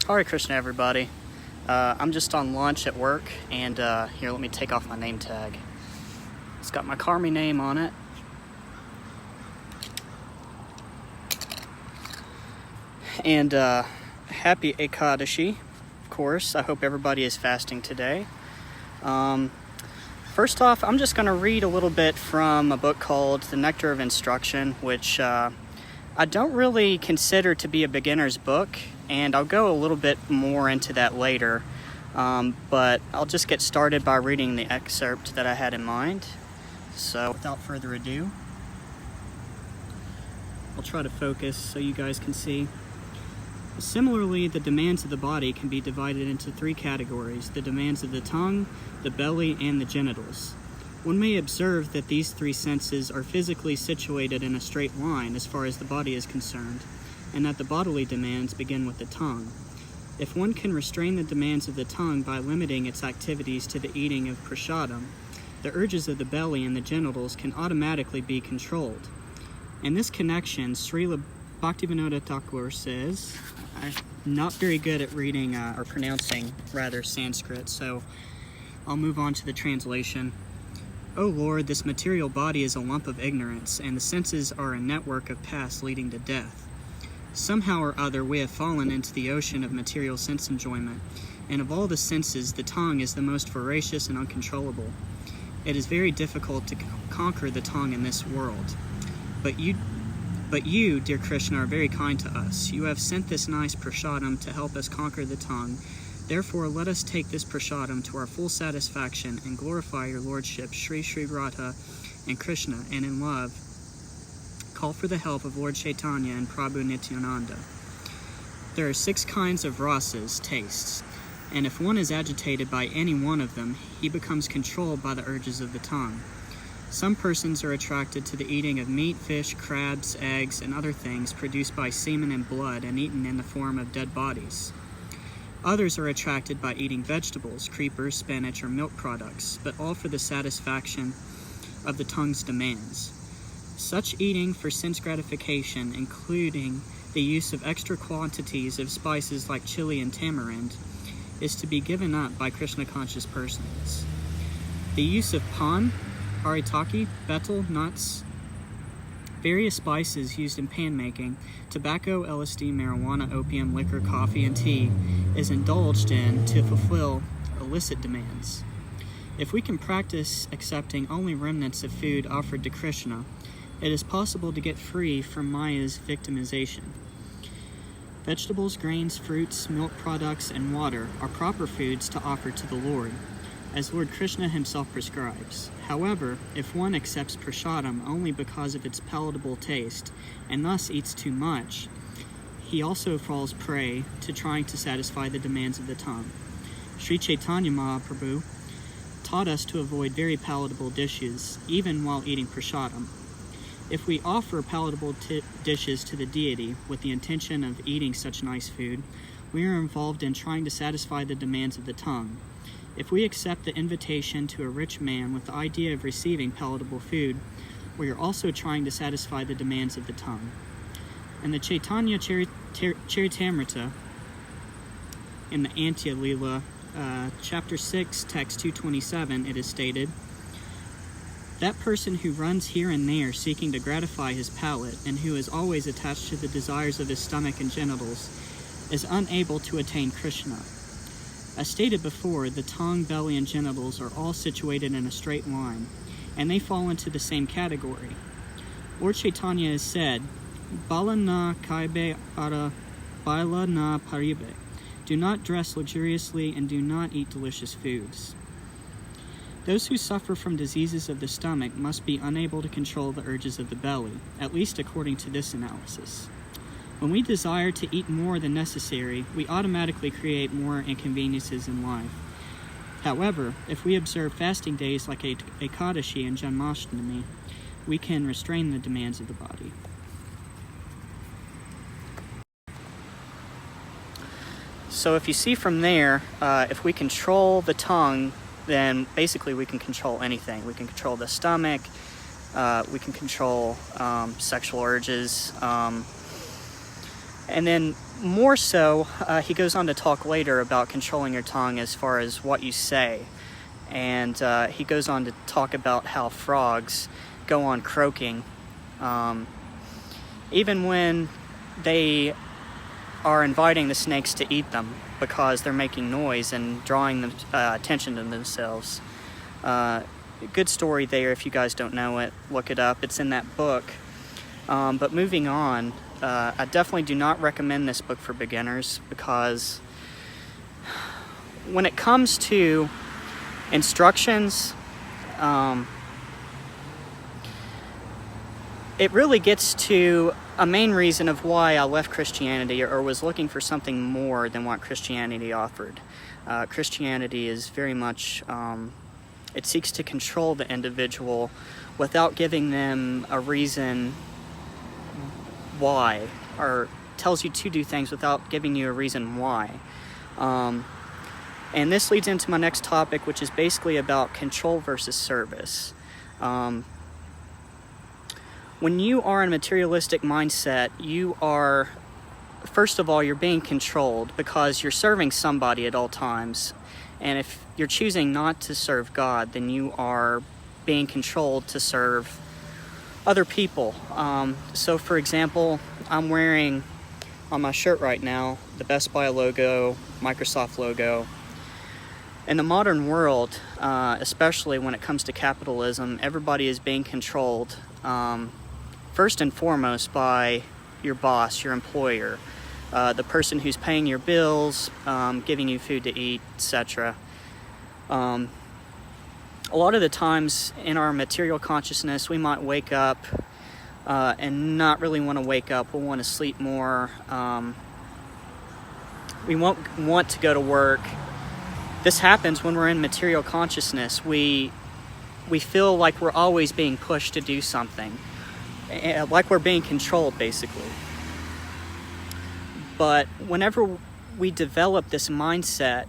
Hare Krishna, everybody. I'm just on lunch at work, and here, let me take off my name tag. It's got my Karmi name on it. And happy Ekadasi, of course. I hope everybody is fasting today. First off, I'm just going to read a little bit from a book called The Nectar of Instruction, which I don't really consider to be a beginner's book, and I'll go a little bit more into that later. But I'll just get started by reading the excerpt that I had in mind. So without further ado, I'll try to focus so you guys can see. Similarly, the demands of the body can be divided into three categories: the demands of the tongue, the belly, and the genitals. One may observe that these three senses are physically situated in a straight line as far as the body is concerned, and that the bodily demands begin with the tongue. If one can restrain the demands of the tongue by limiting its activities to the eating of prasadam, the urges of the belly and the genitals can automatically be controlled. In this connection, Srila Bhaktivinoda Thakur says, I'm not very good at reading or pronouncing rather Sanskrit, so I'll move on to the translation. O Lord, this material body is a lump of ignorance, and the senses are a network of paths leading to death. Somehow or other we have fallen into the ocean of material sense enjoyment, and of all the senses, the tongue is the most voracious and uncontrollable. It is very difficult to conquer the tongue in this world. But you, dear Krsna, are very kind to us. You have sent this nice prasadam to help us conquer the tongue. Therefore, let us take this prasadam to our full satisfaction and glorify your lordship, Sri Sri Radha and Krishna, and in love, call for the help of Lord Chaitanya and Prabhu Nityananda. There are 6 kinds of rasas, tastes, and if one is agitated by any one of them, he becomes controlled by the urges of the tongue. Some persons are attracted to the eating of meat, fish, crabs, eggs, and other things produced by semen and blood and eaten in the form of dead bodies. Others are attracted by eating vegetables, creepers, spinach, or milk products, but all for the satisfaction of the tongue's demands. Such eating for sense gratification, including the use of extra quantities of spices like chili and tamarind, is to be given up by Krishna-conscious persons. The use of pan, haritaki, betel, nuts, various spices used in pan-making, tobacco, LSD, marijuana, opium, liquor, coffee, and tea is indulged in to fulfill illicit demands. If we can practice accepting only remnants of food offered to Krishna, it is possible to get free from Maya's victimization. Vegetables, grains, fruits, milk products, and water are proper foods to offer to the Lord, as Lord Krishna himself prescribes. However, if one accepts prasadam only because of its palatable taste, and thus eats too much, he also falls prey to trying to satisfy the demands of the tongue. Sri Chaitanya Mahaprabhu taught us to avoid very palatable dishes, even while eating prasadam. If we offer palatable dishes to the deity with the intention of eating such nice food, we are involved in trying to satisfy the demands of the tongue. If we accept the invitation to a rich man with the idea of receiving palatable food, we are also trying to satisfy the demands of the tongue. In the Chaitanya Charitamrita, in the Antya Leela, chapter 6, text 227, it is stated, that person who runs here and there seeking to gratify his palate and who is always attached to the desires of his stomach and genitals is unable to attain Krishna. As stated before, the tongue, belly, and genitals are all situated in a straight line, and they fall into the same category. Lord Chaitanya has said, Bala na kaibe ara baila na paribe. Do not dress luxuriously and do not eat delicious foods. Those who suffer from diseases of the stomach must be unable to control the urges of the belly, at least according to this analysis. When we desire to eat more than necessary, we automatically create more inconveniences in life. However, if we observe fasting days like Ekadasi and Janmashtami, we can restrain the demands of the body. So if you see from there, if we control the tongue, then basically we can control anything. We can control the stomach, we can control sexual urges, And then more so, he goes on to talk later about controlling your tongue as far as what you say. And he goes on to talk about how frogs go on croaking even when they are inviting the snakes to eat them, because they're making noise and drawing them, attention to themselves. Good story there. If you guys don't know it, look it up. It's in that book. But moving on, I definitely do not recommend this book for beginners, because when it comes to instructions, it really gets to a main reason of why I left Christianity, or was looking for something more than what Christianity offered. Christianity is very much, it seeks to control the individual without giving them a reason why, or tells you to do things without giving you a reason why. And this leads into my next topic, which is basically about control versus service. When you are in a materialistic mindset, you are, first of all, you're being controlled because you're serving somebody at all times. And if you're choosing not to serve God, then you are being controlled to serve other people. So for example, I'm wearing on my shirt right now the Best Buy logo, Microsoft logo. In the modern world, especially when it comes to capitalism, everybody is being controlled first and foremost by your boss, your employer, the person who's paying your bills, giving you food to eat, etc. A lot of the times in our material consciousness, we might wake up and not really want to wake up. We'll want to sleep more. We won't want to go to work. This happens when we're in material consciousness. We feel like we're always being pushed to do something, like we're being controlled, basically. But whenever we develop this mindset,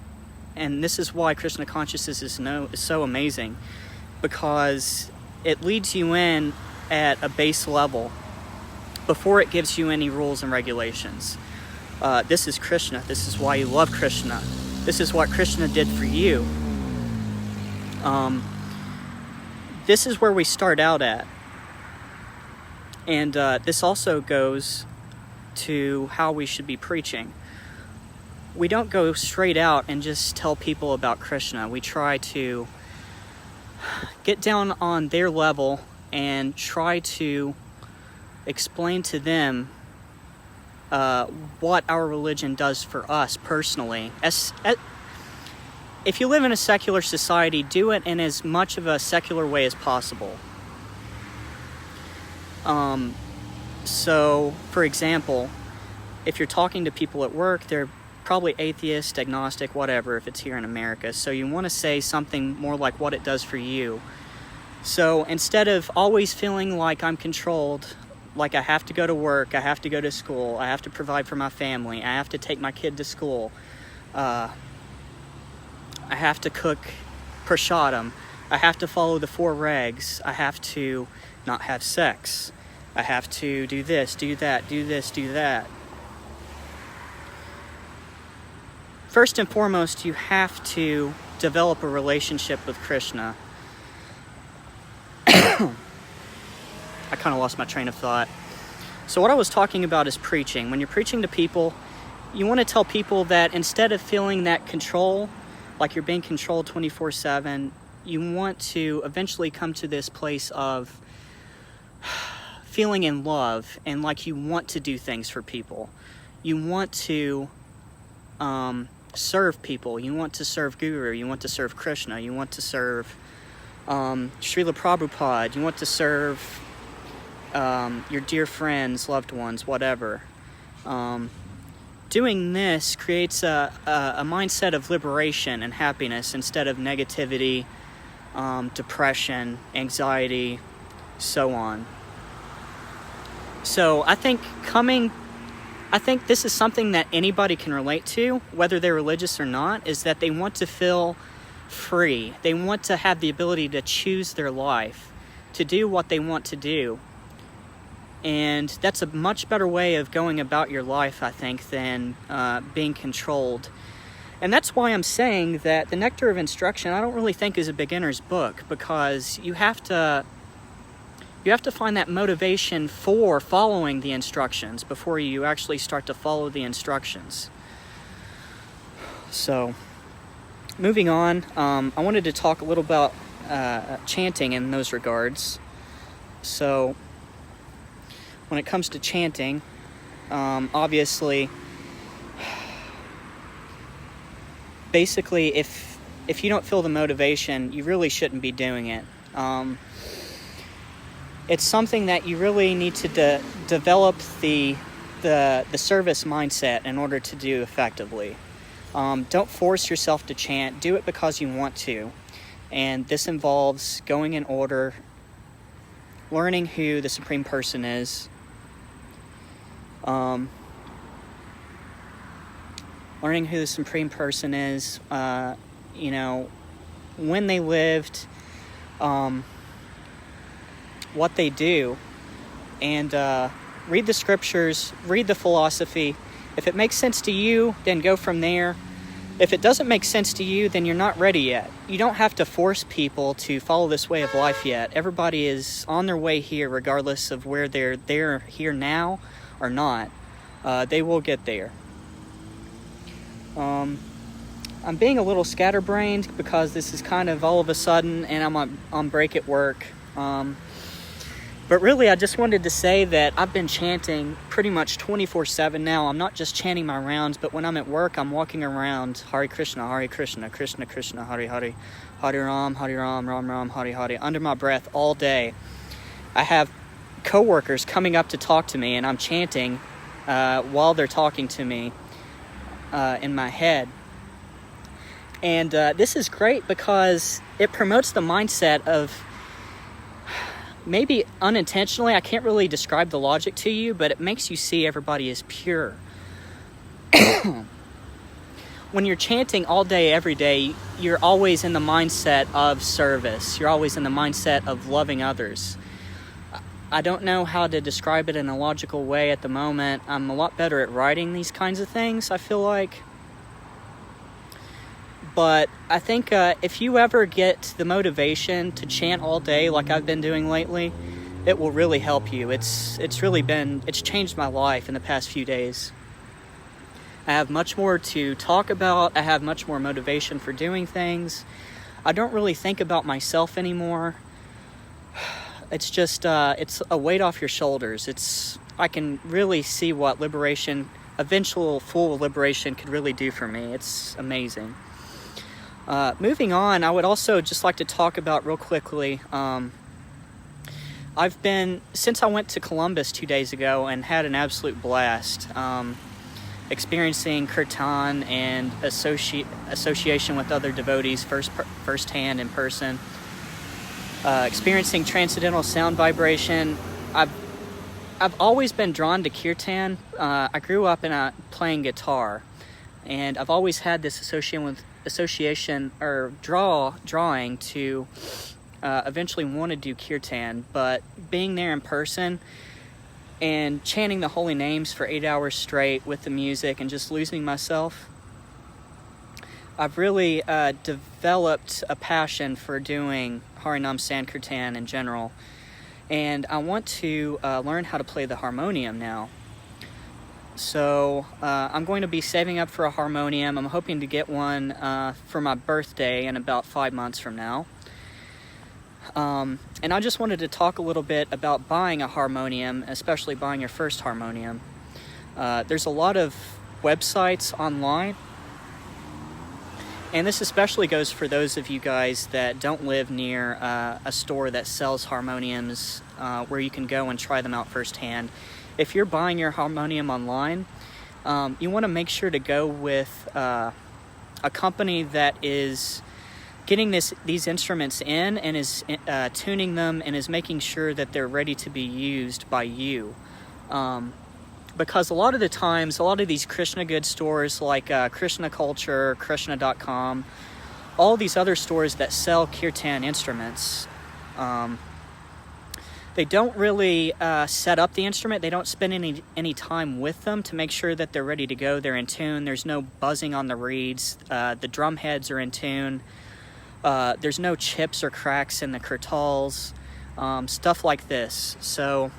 and this is why Krsna consciousness is so amazing, because it leads you in at a base level before it gives you any rules and regulations. This is Krsna. This is why you love Krsna. This is what Krsna did for you. This is where we start out at. And this also goes to how we should be preaching. We don't go straight out and just tell people about Krsna. We try to get down on their level and try to explain to them what our religion does for us personally. If you live in a secular society, do it in as much of a secular way as possible. So, for example, if you're talking to people at work, they're probably atheist, agnostic, whatever, if it's here in America. So you want to say something more like what it does for you. So instead of always feeling like I'm controlled, like I have to go to work, I have to go to school, I have to provide for my family, I have to take my kid to school, I have to cook prasadam, I have to follow the 4 regs, I have to not have sex, I have to do this, do that, do this, do that. First and foremost, you have to develop a relationship with Krsna. I kind of lost my train of thought. So what I was talking about is preaching. When you're preaching to people, you want to tell people that instead of feeling that control, like you're being controlled 24/7, you want to eventually come to this place of feeling in love and like you want to do things for people. You want to serve people. You want to serve Guru. You want to serve Krsna. You want to serve Srila Prabhupada. You want to serve your dear friends, loved ones, whatever. Doing this creates a mindset of liberation and happiness instead of negativity, depression, anxiety, so on. So I think this is something that anybody can relate to, whether they're religious or not, is that they want to feel free. They want to have the ability to choose their life, to do what they want to do. And that's a much better way of going about your life, I think, than being controlled. And that's why I'm saying that the Nectar of Instruction, I don't really think is a beginner's book, because you have to find that motivation for following the instructions before you actually start to follow the instructions. So, moving on, I wanted to talk a little about chanting in those regards. So, when it comes to chanting, obviously, basically, if you don't feel the motivation, you really shouldn't be doing it. It's something that you really need to develop the service mindset in order to do effectively. Don't force yourself to chant. Do it because you want to. And this involves going in order, learning who the Supreme Person is, learning who the Supreme Person is, when they lived, what they do, and read the scriptures, read the philosophy. If it makes sense to you, then go from there. If it doesn't make sense to you, then you're not ready yet. You don't have to force people to follow this way of life yet. Everybody is on their way here, regardless of where they're here now or not. They will get there. I'm being a little scatterbrained because this is kind of all of a sudden, and I'm on break at work. But really, I just wanted to say that I've been chanting pretty much 24/7 now. I'm not just chanting my rounds, but when I'm at work, I'm walking around Hare Krishna, Krishna Krishna, Hare Hare, Hare Ram, Ram Ram, Hare Hare, under my breath all day. I have coworkers coming up to talk to me, and I'm chanting while they're talking to me in my head. And this is great because it promotes the mindset of, maybe unintentionally, I can't really describe the logic to you, but it makes you see everybody as pure. When you're chanting all day, every day, you're always in the mindset of service. You're always in the mindset of loving others. I don't know how to describe it in a logical way at the moment. I'm a lot better at writing these kinds of things, I feel like. But I think if you ever get the motivation to chant all day like I've been doing lately, it will really help you. It's changed my life in the past few days. I have much more to talk about. I have much more motivation for doing things. I don't really think about myself anymore. It's just, it's a weight off your shoulders. I can really see what liberation, eventual full liberation could really do for me. It's amazing. Moving on, I would also just like to talk about real quickly, since I went to Columbus 2 days ago and had an absolute blast, experiencing kirtan and association with other devotees firsthand in person, experiencing transcendental sound vibration. I've always been drawn to kirtan. I grew up playing guitar, and I've always had this association or drawing to eventually want to do kirtan, but being there in person and chanting the holy names for 8 hours straight with the music and just losing myself, I've really developed a passion for doing Harinam Sankirtan in general, and I want to learn how to play the harmonium now. So I'm going to be saving up for a harmonium. I'm hoping to get one for my birthday in about 5 months from now. And I just wanted to talk a little bit about buying a harmonium, especially buying your first harmonium. There's a lot of websites online, and this especially goes for those of you guys that don't live near a store that sells harmoniums where you can go and try them out firsthand. If you're buying your harmonium online, you want to make sure to go with a company that is getting these instruments in and is tuning them and is making sure that they're ready to be used by you. Because a lot of the times, a lot of these Krishna goods stores like Krsna Culture, Krsna.com, all these other stores that sell kirtan instruments, They don't really set up the instrument. They don't spend any time with them to make sure that they're ready to go. They're in tune. There's no buzzing on the reeds. The drum heads are in tune. There's no chips or cracks in the curtals, stuff like this. So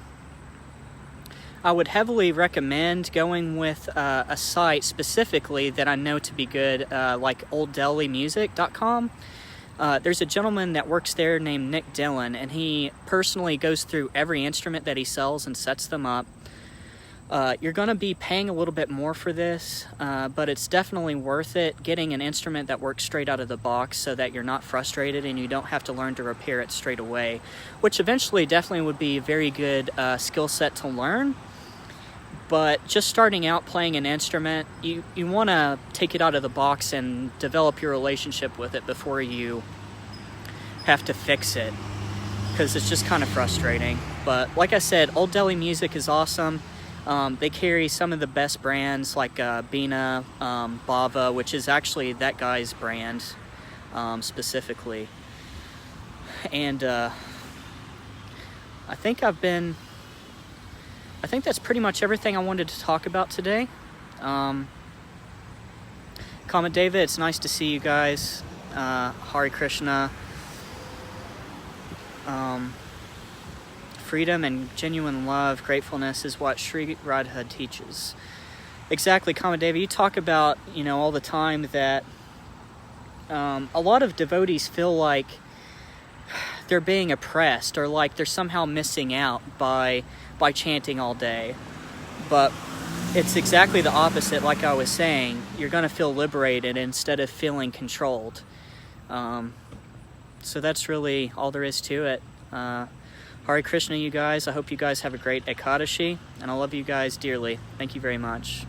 I would heavily recommend going with a site specifically that I know to be good, like olddelhimusic.com. There's a gentleman that works there named Nick Dillon, and he personally goes through every instrument that he sells and sets them up. You're going to be paying a little bit more for this, but it's definitely worth it, getting an instrument that works straight out of the box so that you're not frustrated and you don't have to learn to repair it straight away, which eventually definitely would be a very good skill set to learn. But just starting out playing an instrument, you want to take it out of the box and develop your relationship with it before you have to fix it, because it's just kind of frustrating. But like I said, Old Delhi Music is awesome. They carry some of the best brands like Bina, Bava, which is actually that guy's brand specifically. And I think that's pretty much everything I wanted to talk about today. Comment David, it's nice to see you guys. Hare Krishna. Freedom and genuine love, gratefulness is what Sri Radha teaches. Exactly, Comment David. You talk about, all the time that a lot of devotees feel like they're being oppressed, or like they're somehow missing out by chanting all day. But it's exactly the opposite. Like I was saying, you're going to feel liberated instead of feeling controlled. So that's really all there is to it. Hare Krishna, you guys. I hope you guys have a great Ekadasi, and I love you guys dearly. Thank you very much.